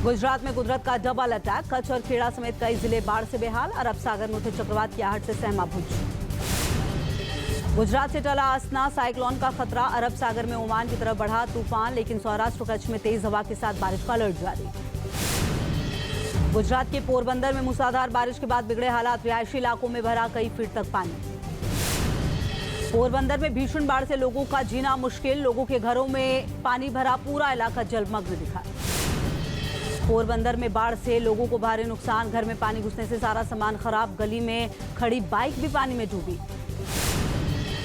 गुजरात में कुदरत का डबल अटैक। कच्छ और खेड़ा समेत कई जिले बाढ़ से बेहाल। अरब सागर में उठे चक्रवात की आहट से सहमा भुज। गुजरात से टला असना साइक्लोन का खतरा। अरब सागर में ओमान की तरफ बढ़ा तूफान, लेकिन सौराष्ट्र कच्छ में तेज हवा के साथ बारिश का अलर्ट जारी। गुजरात के पोरबंदर में मूसलाधार बारिश के बाद बिगड़े हालात। रिहायशी इलाकों में भरा कई फीट तक पानी। पोरबंदर में भीषण बाढ़ से लोगों का जीना मुश्किल। लोगों के घरों में पानी भरा, पूरा इलाका जलमग्न दिखा। पोरबंदर में बाढ़ से लोगों को भारी नुकसान। घर में पानी घुसने से सारा सामान खराब। गली में खड़ी बाइक भी पानी में डूबी।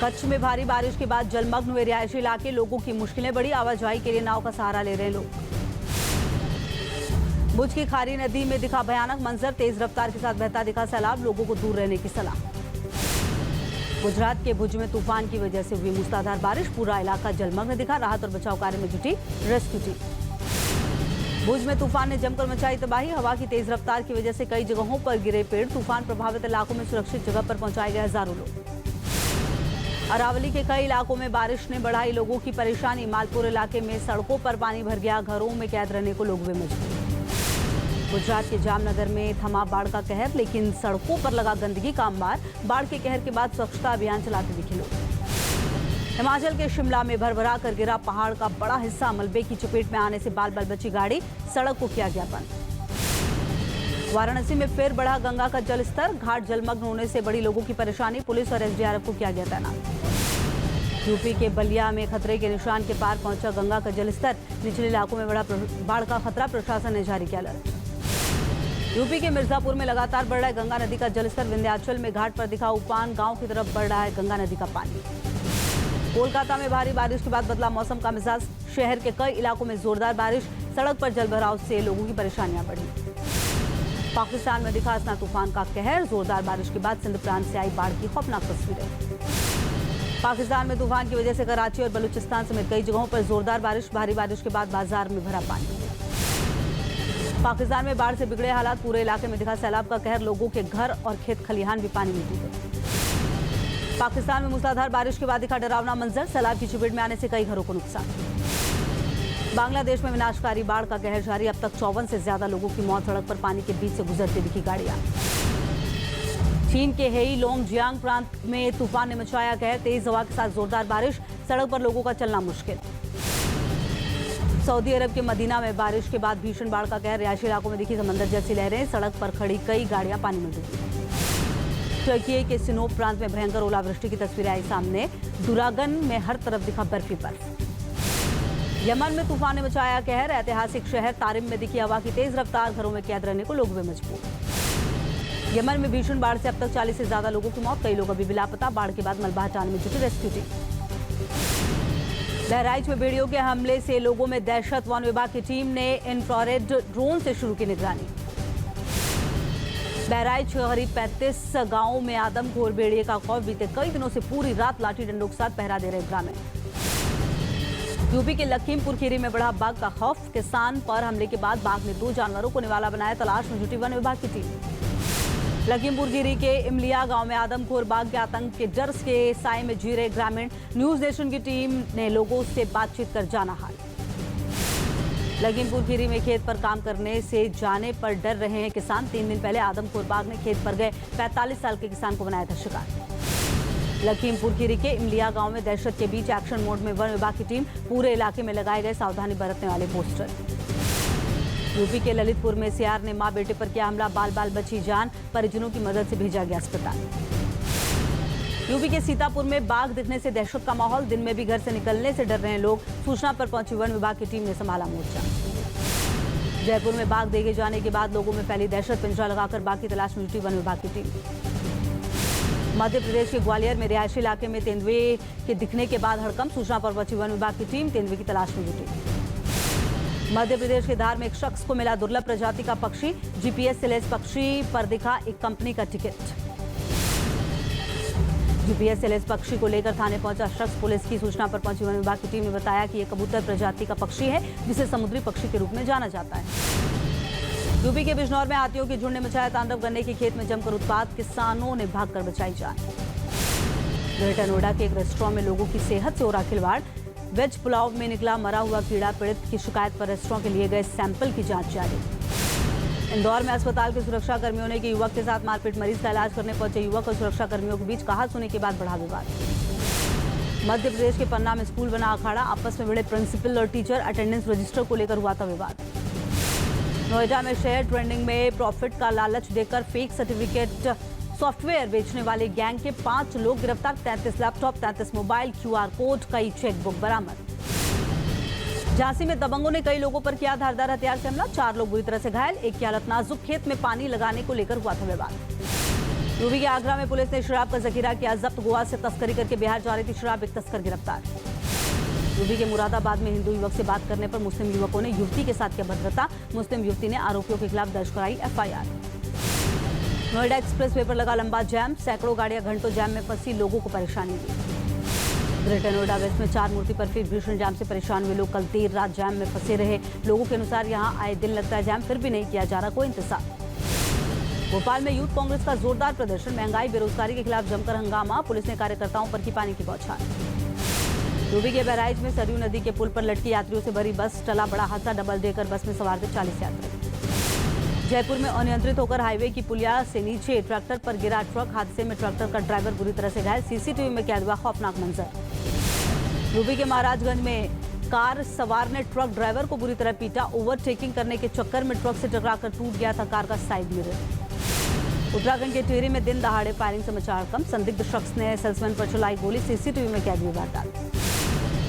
कच्छ में भारी बारिश के बाद जलमग्न हुए रिहायशी इलाके। लोगों की मुश्किलें बढ़ी। आवाजाही के लिए नाव का सहारा ले रहे लोग। भुज की खारी नदी में दिखा भयानक मंजर। तेज रफ्तार के साथ बहता दिखा सैलाब। लोगों को दूर रहने की सलाह। गुजरात के भुज में तूफान की वजह से हुई मूसलाधार बारिश। पूरा इलाका जलमग्न दिखा। राहत और बचाव कार्य में जुटी रेस्क्यू टीम। भुज में तूफान ने जमकर मचाई तबाही। हवा की तेज रफ्तार की वजह से कई जगहों पर गिरे पेड़। तूफान प्रभावित इलाकों में सुरक्षित जगह पर पहुंचाए गए हजारों लोग। अरावली के कई इलाकों में बारिश ने बढ़ाई लोगों की परेशानी। मालपुर इलाके में सड़कों पर पानी भर गया। घरों में कैद रहने को लोग हुए मजबूर। गुजरात के जामनगर में थमा बाढ़ का कहर, लेकिन सड़कों पर लगा गंदगी का अंबार। बाढ़ के कहर के बाद स्वच्छता अभियान चलाते दिखे लोग। हिमाचल के शिमला में भरभरा कर गिरा पहाड़ का बड़ा हिस्सा। मलबे की चपेट में आने से बाल बाल बची गाड़ी। सड़क को किया गया बंद। वाराणसी में फिर बढ़ा गंगा का जलस्तर। घाट जलमग्न होने से बड़ी लोगों की परेशानी। पुलिस और एसडीआरएफ को किया गया तैनात। यूपी के बलिया में खतरे के निशान के पार पहुंचा गंगा का जलस्तर। निचले इलाकों में बढ़ा बाढ़ का खतरा। प्रशासन ने जारी किया अलर्ट। यूपी के मिर्जापुर में लगातार बढ़ रहा है गंगा नदी का जलस्तर। विंध्याचल में घाट पर दिखा उफान। गांव की तरफ बढ़ रहा है गंगा नदी का पानी। कोलकाता में भारी बारिश के बाद बदला मौसम का मिजाज। शहर के कई इलाकों में जोरदार बारिश। सड़क पर जलभराव से लोगों की परेशानियां बढ़ी। पाकिस्तान में दिखा असना तूफान का कहर। जोरदार बारिश के बाद सिंध प्रांत से आई बाढ़ की खौफनाक तस्वीरें। पाकिस्तान में तूफान की वजह से कराची और बलूचिस्तान समेत कई जगहों पर जोरदार बारिश। भारी बारिश के बाद बाजार में भरा पानी। पाकिस्तान में बाढ़ से बिगड़े हालात। पूरे इलाके में दिखा सैलाब का कहर। लोगों के घर और खेत खलिहान भी पानी में डूबे। पाकिस्तान में मूसलाधार बारिश के बाद दिखा डरावना मंजर। सैलाब की चपेट में आने से कई घरों को नुकसान। बांग्लादेश में विनाशकारी बाढ़ का कहर जारी। अब तक 54 से ज्यादा लोगों की मौत। सड़क पर पानी के बीच से गुजरती दिखी गाड़ियां। चीन के हेई लोंगजियांग प्रांत में तूफान ने मचाया कहर। तेज हवा के साथ जोरदार बारिश। सड़क पर लोगों का चलना मुश्किल। सऊदी अरब के मदीना में बारिश के बाद भीषण बाढ़ का कहर। रिहायशी इलाकों में दिखी समंदर जैसी लहरें। सड़क पर खड़ी कई गाड़ियां पानी में डूबी। टर्की के सिनोप प्रांत में भयंकर ओलावृष्टि की तस्वीरें आई सामने। दुरागन में हर तरफ दिखा बर्फी बर्फ। यमन में तूफान ने मचाया कहर। ऐतिहासिक शहर तारिम में दिखी हवा की तेज रफ्तार। घरों में कैद रहने को लोग हुए मजबूर। यमन में भीषण बाढ़ से अब तक 40 से ज्यादा लोगों की मौत। कई लोग अभी भी लापता। बाढ़ के बाद मलबा हटाने में जुटी रेस्क्यू टीम। बहराइच में भेड़ियों के हमले से लोगों में दहशत। वन विभाग की टीम ने इंफ्रारेड ड्रोन से शुरू की निगरानी। बहराइच करीब 35 गांवों में आदमखोर भेड़िए का खौफ। बीते कई दिनों से पूरी रात लाठी डंडों के साथ पहरा दे रहे ग्रामीण। यूपी के लखीमपुर खीरी में बढ़ा बाघ का खौफ। किसान पर हमले के बाद बाघ ने 2 जानवरों को निवाला बनाया। तलाश में जुटी वन विभाग की टीम। लखीमपुर खीरी के इमलिया गांव में आदमखोर बाघ के आतंक के डर के साए में जी रहे ग्रामीण। न्यूज नेशन की टीम ने लोगों से बातचीत कर जाना हाल। लखीमपुर खीरी में खेत पर काम करने से जाने पर डर रहे हैं किसान। 3 दिन पहले आदमखोर बाघ ने खेत पर गए 45 साल के किसान को बनाया था शिकार। लखीमपुर खीरी के इमलिया गांव में दहशत के बीच एक्शन मोड में वन विभाग की टीम। पूरे इलाके में लगाए गए सावधानी बरतने वाले पोस्टर। यूपी के ललितपुर में सियार ने मां बेटे पर किया हमला। बाल बाल बची जान। परिजनों की मदद से भेजा गया अस्पताल। यूपी के सीतापुर में बाघ दिखने से दहशत का माहौल। दिन में भी घर से निकलने से डर रहे लोग। सूचना पर पहुंची वन विभाग की टीम ने संभाला मोर्चा। जयपुर में बाघ देखे जाने के बाद लोगों में फैली दहशत। पिंजरा लगाकर बाघ की तलाश में जुटी वन विभाग की टीम। मध्य प्रदेश के ग्वालियर में रिहायशी इलाके में तेंदुए के दिखने के बाद हड़कंप। सूचना पर पहुंची वन विभाग की टीम तेंदुए की तलाश में जुटी। मध्य प्रदेश के धार में एक शख्स को मिला दुर्लभ प्रजाति का पक्षी। जीपीएस से लैस पक्षी पर दिखा एक कंपनी का टिकट। जीपीएस से लैस पक्षी को लेकर थाने पहुंचा शख्स। पुलिस की सूचना पर पहुंची वन विभाग की टीम ने बताया कि यह कबूतर प्रजाति का पक्षी है, जिसे समुद्री पक्षी के रूप में जाना जाता है। यूपी के बिजनौर में हाथियों के झुंड ने मचाया तांडव। गन्ने के खेत में जमकर उत्पात। किसानों ने भागकर बचाई जान। ग्रेटर नोएडा के एक रेस्टोरेंट में लोगों की सेहत से हो रहा खिलवाड़। वेज पुलाव में निकला मरा हुआ कीड़ा। पीड़ित की शिकायत पर रेस्टोरेंट के लिए गए सैंपल की जांच जारी। इंदौर में अस्पताल के सुरक्षा कर्मियों ने की युवक के साथ मारपीट। मरीज का इलाज करने पहुंचे युवक और सुरक्षा कर्मियों के बीच कहा-सुनी के बाद बढ़ा विवाद। मध्य प्रदेश के पन्ना में स्कूल बना अखाड़ा। आपस में भिड़े प्रिंसिपल और टीचर। अटेंडेंस रजिस्टर को लेकर हुआ था विवाद। नोएडा में शेयर ट्रेंडिंग में प्रॉफिट का लालच देकर फेक सर्टिफिकेट सॉफ्टवेयर बेचने वाले गैंग के 5 लोग गिरफ्तार। 33 लैपटॉप, 33 मोबाइल, QR कोड, कई चेकबुक बरामद। झांसी में दबंगों ने कई लोगों पर किया धारदार हथियार से हमला। 4 लोग बुरी तरह से घायल। एक की हालत नाजुक। खेत में पानी लगाने को लेकर हुआ था विवाद। यूपी के आगरा में पुलिस ने शराब का जखीरा किया जब्त। गोवा से तस्करी करके बिहार जा रही थी शराब। एक तस्कर गिरफ्तार। यूपी के मुरादाबाद में हिंदू युवक से बात करने पर मुस्लिम युवकों ने युवती के साथ किया भद्रता। मुस्लिम युवती ने आरोपियों के खिलाफ दर्ज कराई FIR। नोएडा एक्सप्रेस वे पर लगा लंबा जैम। सैकड़ों गाड़ियां घंटों जैम में फंसी, लोगों को परेशानी दी। ग्रेटर नोएडा वेस्ट में 4 मूर्ति पर फिर भीषण जाम से परेशान हुए लोग कल देर रात जैम में फंसे रहे। लोगों के अनुसार यहां आए दिन लगता है जैम, फिर भी नहीं किया जा रहा कोई इंतजार। भोपाल में यूथ कांग्रेस का जोरदार प्रदर्शन। महंगाई बेरोजगारी के खिलाफ जमकर हंगामा। पुलिस ने कार्यकर्ताओं पर की पानी की बौछार। यूपी के बहराइच में सरयू नदी के पुल पर लटकी यात्रियों से भरी बस। टला बड़ा हादसा। डबल डेकर बस में सवार थे 40 यात्री। जयपुर में अनियंत्रित होकर हाईवे की पुलिया से नीचे ट्रैक्टर पर गिरा ट्रक। हादसे में ट्रैक्टर का ड्राइवर बुरी तरह से घायल। CCTV में कैद हुआ खौफनाक मंजर। यूपी के महाराजगंज में कार सवार ने ट्रक ड्राइवर को बुरी तरह पीटा। ओवरटेकिंग करने के चक्कर में ट्रक से टकराकर टूट गया था कार का साइड मिरर। उत्तराखंड के टिहरी में दिन दहाड़े फायरिंग से मचा हड़कंप। संदिग्ध शख्स ने सेल्समैन पर चलाई गोली। CCTV में कैद हुई वारदात।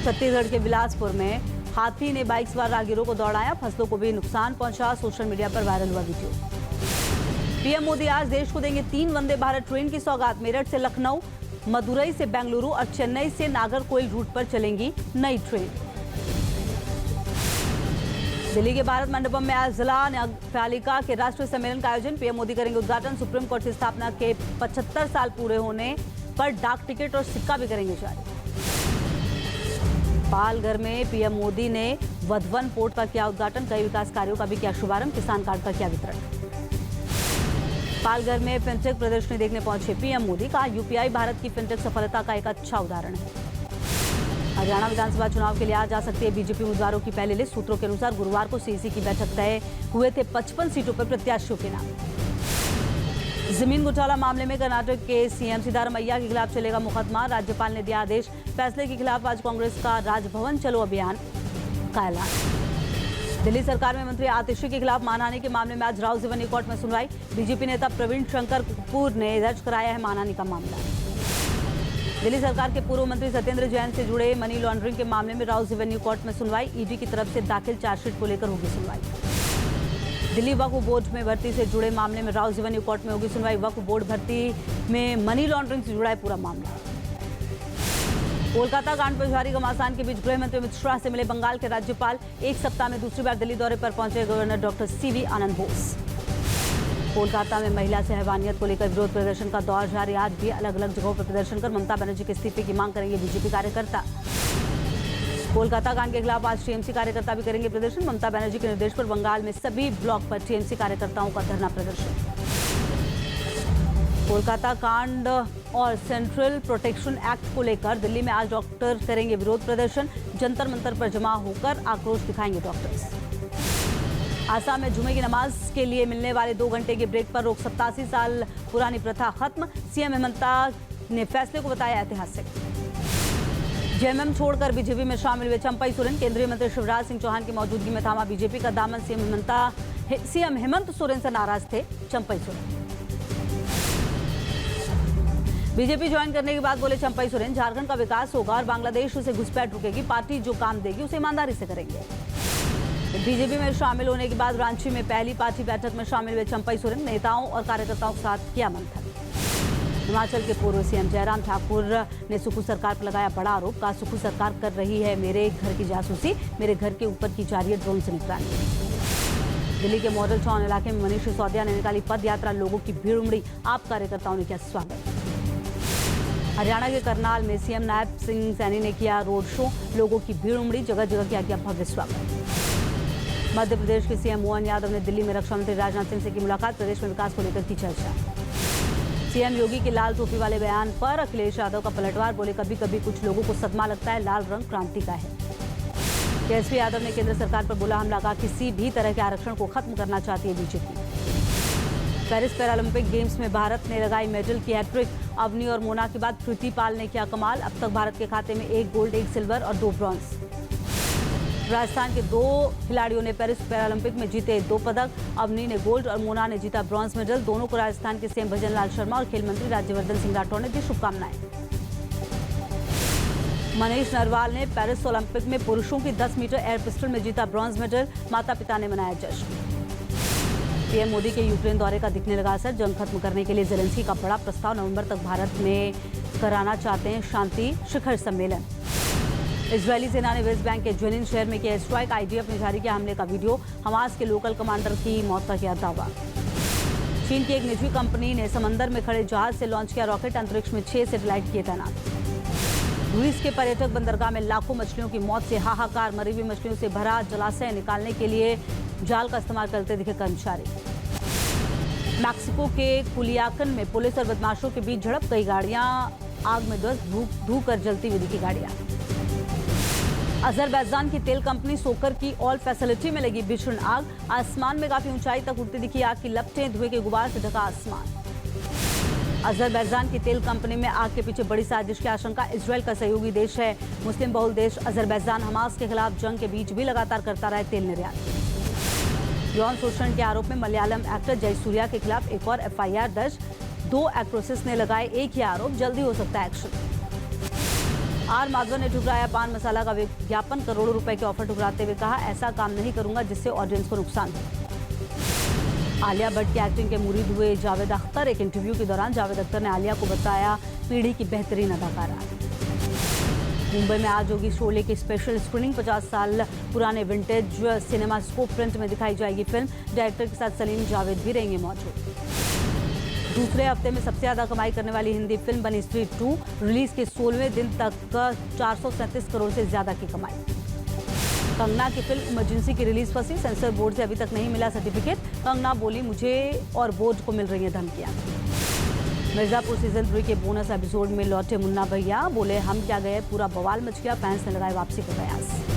छत्तीसगढ़ के बिलासपुर में हाथी ने बाइक सवार राहगीरों को दौड़ाया। फसलों को भी नुकसान पहुंचा। सोशल मीडिया पर वायरल हुआ वीडियो। पीएम मोदी आज देश को देंगे 3 वंदे भारत ट्रेन की सौगात। मेरठ से लखनऊ, मदुरई से बेंगलुरु और चेन्नई से नागरकोइल रूट पर चलेंगी नई ट्रेन। दिल्ली के भारत मंडपम में आज जिला न्यायपालिका के राष्ट्रीय सम्मेलन का आयोजन। पीएम मोदी करेंगे उद्घाटन। सुप्रीम कोर्ट की स्थापना के 75 साल पूरे होने पर डाक टिकट और सिक्का भी करेंगे जारी। पालघर में पीएम मोदी ने वधवन पोर्ट का किया उद्घाटन। कई विकास कार्यों का भी किया शुभारंभ। किसान कार्ड का किया वितरण। पालघर में फिनटेक प्रदर्शनी देखने पहुंचे पीएम मोदी। कहा UPI भारत की फिनटेक सफलता का एक अच्छा उदाहरण है। हरियाणा विधानसभा चुनाव के लिए आज जा सकती है बीजेपी उम्मीदवारों की पहली लिस्ट। सूत्रों के अनुसार गुरुवार को CEC की बैठक तय हुए थे 55 सीटों पर प्रत्याशियों के नाम। जमीन घोटाला मामले में कर्नाटक के CM सिद्धारमैया के खिलाफ चलेगा मुकदमा। राज्यपाल ने दिया आदेश। फैसले के खिलाफ आज कांग्रेस का राजभवन चलो अभियान का ऐलान। दिल्ली सरकार में मंत्री आतिशी के खिलाफ मानहानि के मामले में आज राउज एवेन्यू कोर्ट में सुनवाई। बीजेपी नेता प्रवीण शंकर कपूर ने दर्ज कराया है मानहानि का मामला। दिल्ली सरकार के पूर्व मंत्री सत्येंद्र जैन से जुड़े मनी लॉन्ड्रिंग के मामले में राउज एवेन्यू कोर्ट में सुनवाई। ED की तरफ से दाखिल चार्जशीट को लेकर होगी सुनवाई। दिल्ली वक्फ बोर्ड में भर्ती से जुड़े मामले में राउज एवेन्यू कोर्ट में होगी सुनवाई। वक्फ बोर्ड भर्ती में मनी लॉन्ड्रिंग से जुड़ा है पूरा मामला। कोलकाता कांड पर जारी घमासान के बीच गृह मंत्री अमित शाह से मिले बंगाल के राज्यपाल। एक सप्ताह में दूसरी बार दिल्ली दौरे पर पहुंचे गवर्नर डॉक्टर CV आनंद बोस। कोलकाता में महिला से हैवानियत को लेकर विरोध प्रदर्शन का दौर जारी। आज भी अलग अलग जगहों पर प्रदर्शन कर ममता बनर्जी के इस्तीफे की मांग करेंगे बीजेपी कार्यकर्ता। कोलकाता कांड के खिलाफ आज TMC कार्यकर्ता भी करेंगे प्रदर्शन। ममता बनर्जी के निर्देश पर बंगाल में सभी ब्लॉक पर TMC कार्यकर्ताओं का धरना प्रदर्शन। कोलकाता कांड और सेंट्रल प्रोटेक्शन एक्ट को लेकर दिल्ली में आज डॉक्टर करेंगे विरोध प्रदर्शन। जंतर मंतर पर जमा होकर आक्रोश दिखाएंगे डॉक्टर्स। आसाम में जुमे की नमाज के लिए मिलने वाले 2 घंटे के ब्रेक पर रोक। 87 साल पुरानी प्रथा खत्म। CM हेमंता ने फैसले को बताया ऐतिहासिक। JMM छोड़कर बीजेपी में शामिल हुए चंपई सोरेन। केंद्रीय मंत्री शिवराज सिंह चौहान की मौजूदगी में थामा बीजेपी का दामन। CM हेमंत सोरेन से नाराज थे चंपई सोरेन। बीजेपी ज्वाइन करने के बाद बोले चंपई सोरेन, झारखंड का विकास होगा और बांग्लादेश उसे घुसपैठ रुकेगी। पार्टी जो काम देगी उसे ईमानदारी से करेंगे। बीजेपी में शामिल होने के बाद रांची में पहली पार्टी बैठक में शामिल हुए चंपई सोरेन। नेताओं और कार्यकर्ताओं के साथ किया मंथन। हिमाचल के पूर्व CM जयराम ठाकुर ने सुक्खू सरकार पर लगाया बड़ा आरोप। कहा सुक्खू सरकार कर रही है मेरे घर की जासूसी। मेरे घर के ऊपर की जा रही है ड्रोन से निगरानी। दिल्ली के मॉडल टाउन इलाके में मनीष सिसोदिया ने निकाली पद यात्रा। लोगों की भीड़ उमड़ी। आप कार्यकर्ताओं ने किया स्वागत। हरियाणा के करनाल में CM नायब सिंह सैनी ने किया रोड शो। लोगों की भीड़ उमड़ी। जगह जगह किया गया भव्य स्वागत। मध्य प्रदेश के CM मोहन यादव ने दिल्ली में रक्षा मंत्री राजनाथ सिंह से की मुलाकात। प्रदेश में विकास को लेकर की चर्चा। सीएम योगी के लाल टोपी वाले बयान पर अखिलेश यादव का पलटवार, बोले कभी कभी कुछ लोगों को सदमा लगता है, लाल रंग क्रांति का है। तेजस्वी यादव ने केंद्र सरकार पर बोला हमला का किसी भी तरह के आरक्षण को खत्म करना चाहती है बीजेपी। पेरिस पैरालंपिक गेम्स में भारत ने लगाई मेडल की हैट्रिक। अवनी और मोना के बाद कृति पाल ने किया कमाल। अब तक भारत के खाते में 1 गोल्ड, 1 सिल्वर और 2 ब्रॉन्ज। राजस्थान के 2 खिलाड़ियों ने पेरिस पैरालंपिक में जीते 2 पदक। अवनी ने गोल्ड और मोना ने जीता ब्रॉन्ज मेडल। दोनों को राजस्थान के सीएम भजन लाल शर्मा और खेल मंत्री राज्यवर्धन सिंह राठौड़ ने दी शुभकामनाएं। मनीष नरवाल ने पेरिस ओलंपिक में पुरुषों की 10 मीटर एयर पिस्टल में जीता ब्रॉन्ज मेडल। माता पिता ने मनाया जश्न। पीएम मोदी के यूक्रेन दौरे का दिखने लगा असर। जंग खत्म करने के लिए जेलेंस्की का बड़ा प्रस्ताव। नवंबर तक भारत में कराना चाहते हैं शांति शिखर सम्मेलन। इजरायली सेना ने वेस्ट बैंक के जेनिन शहर में किया स्ट्राइक। आईडीएफ ने जारी किया हमले का वीडियो। हमास के लोकल कमांडर की मौत का किया दावा। चीन की एक निजी कंपनी ने समंदर में खड़े जहाज से लॉन्च किया रॉकेट। अंतरिक्ष में 6 सैटेलाइट किए तैनात। ग्रीस के पर्यटक बंदरगाह में लाखों मछलियों की मौत से हाहाकार। मरी हुई मछलियों से भरा जलाशय निकालने के लिए जाल का इस्तेमाल करते दिखे कर्मचारी। मैक्सिको के कुलियाकन में पुलिस और बदमाशों के बीच झड़प। कई गाड़ियां आग में धू कर जलती हुई दिखी गाड़ियां। अजरबैजान की तेल कंपनी सोकर की ऑल फैसिलिटी में लगी भीषण आग। आसमान में काफी ऊंचाई तक उड़ती दिखी आग की लपटें। धुएं के गुबार से ढका आसमान। अजरबैजान की तेल कंपनी में आग के पीछे बड़ी साजिश की आशंका। इजरायल का सहयोगी देश है। मुस्लिम बहुल देश अजरबैजान हमास के खिलाफ जंग के बीच भी लगातार करता रहा तेल निर्यात। यौन शोषण के आरोप में मलयालम एक्टर जयसूर्या के खिलाफ एक और एफआईआर दर्ज। 2 एक्ट्रेसेस ने लगाए एक ही आरोप। जल्दी हो सकता है एक्शन। आर माधवन ने ठुकराया पान मसाला का विज्ञापन। करोड़ों रुपए के ऑफर ठुकराते हुए कहा ऐसा काम नहीं करूंगा जिससे ऑडियंस को नुकसान हो। आलिया भट्ट की एक्टिंग के मुरीद हुए जावेद अख्तर। एक इंटरव्यू के दौरान जावेद अख्तर ने आलिया को बताया पीढ़ी की बेहतरीन अदाकारा। मुंबई में आज होगी शोले की स्पेशल स्क्रीनिंग। 50 साल पुराने विंटेज सिनेमा स्कोप प्रिंट में दिखाई जाएगी फिल्म। डायरेक्टर के साथ सलीम जावेद भी रहेंगे मौजूद। दूसरे हफ्ते में सबसे ज्यादा कमाई करने वाली हिंदी फिल्म बनी स्त्री 2। रिलीज के 16वें दिन तक 437 करोड़ से ज्यादा की कमाई। कंगना की फिल्म इमरजेंसी की रिलीज फंसी। सेंसर बोर्ड से अभी तक नहीं मिला सर्टिफिकेट। कंगना बोली मुझे और बोर्ड को मिल रही है धमकियां। मिर्जापुर सीजन 3 के बोनस एपिसोड में लौटे मुन्ना भैया। बोले हम क्या गए, पूरा बवाल मच गया। फैंस ने लगाए वापसी का प्रयास।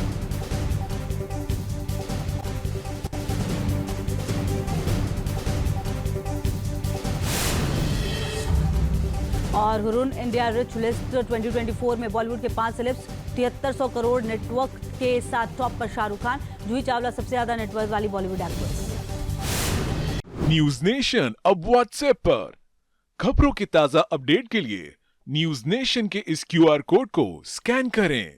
और हुरुन इंडिया रिच लिस्ट 2024 में बॉलीवुड के 5 सेलेब्स। 7300 करोड़ नेटवर्क के साथ टॉप पर शाहरुख खान। जूही चावला सबसे ज्यादा नेटवर्क वाली बॉलीवुड एक्ट्रेस। न्यूज नेशन अब व्हाट्सएप पर खबरों की ताजा अपडेट के लिए न्यूज नेशन के इस QR कोड को स्कैन करें।